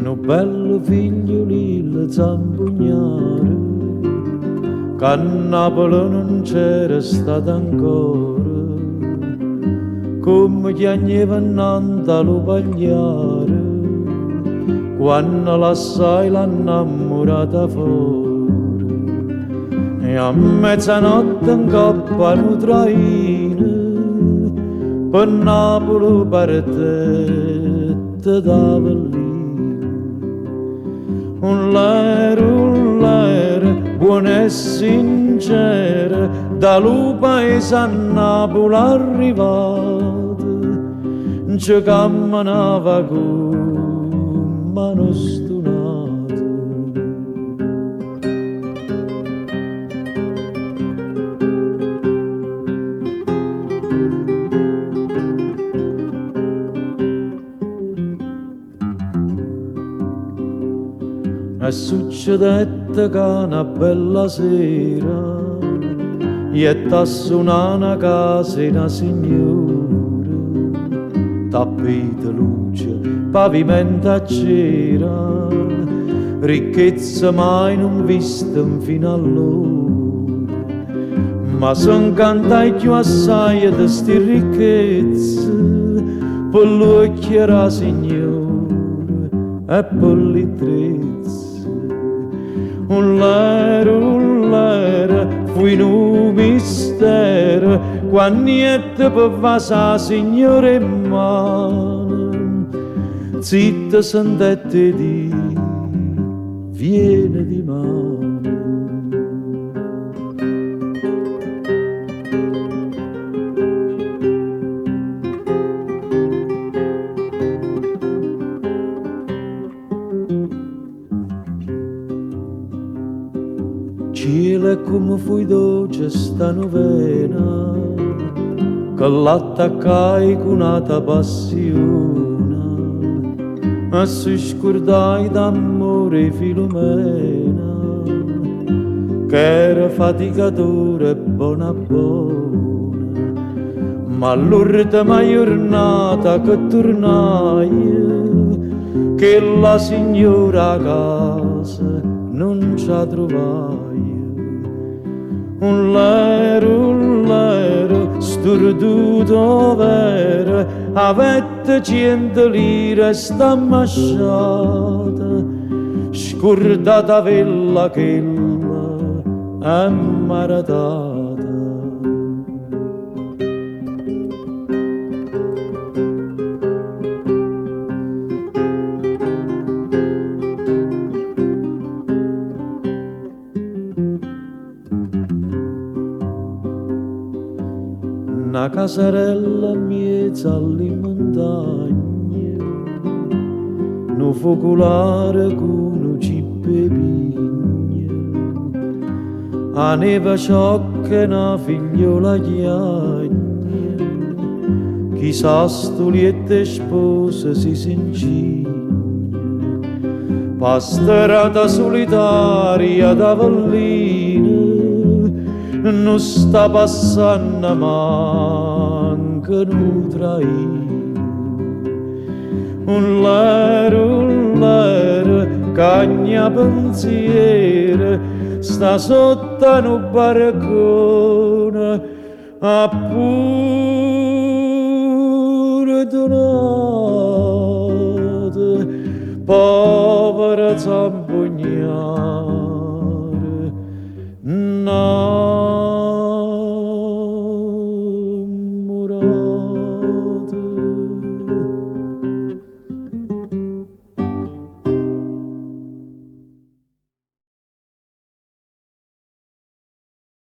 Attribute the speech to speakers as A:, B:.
A: un bello figliolino zampugnare, che a Napoli non c'era stato ancora, come chiagneva innanzi lo pagliare, quando l'assai l'ha innamorata fuori, e a mezzanotte in coppa un traino, per Napoli partette d'Avellino. Un lero, buono e sincero, da lo paese a Napoli arrivato, ci camminava con mano stunata. E succedette che una bella sera gli suonò una casa e una signora, tappeti luce, pavimento a cera, ricchezza mai non vista fino allora, ma son cantai più assai di sti ricchezze, per l'occhio era signora e per li trezze. Un lero, fu in un mistero, quando niente per vasa signora in mano, zitta sentette di viene di mano. Cielo come fui dolce sta novena, che l'attaccai con una passione, e si scordai d'amore Filomena, che era faticatore e buona buona, ma l'ultima giornata che tornai, che la signora a casa non ci trovai. Un lero, sturduto vero, avette 100 lire sta masciata, scordata vella chella è maratata. Una casarella in mezzo alle montagne, un focolare con un cippe pigne, a neve sciocca e una figliola chiagna, chissà stuliette spose si sincigna, pastorata solitaria d'Avellino, non sta passando manca un traino. Un lero, cagna pensiero, sta sotto un barcone, a pure donate, povera zampugnata.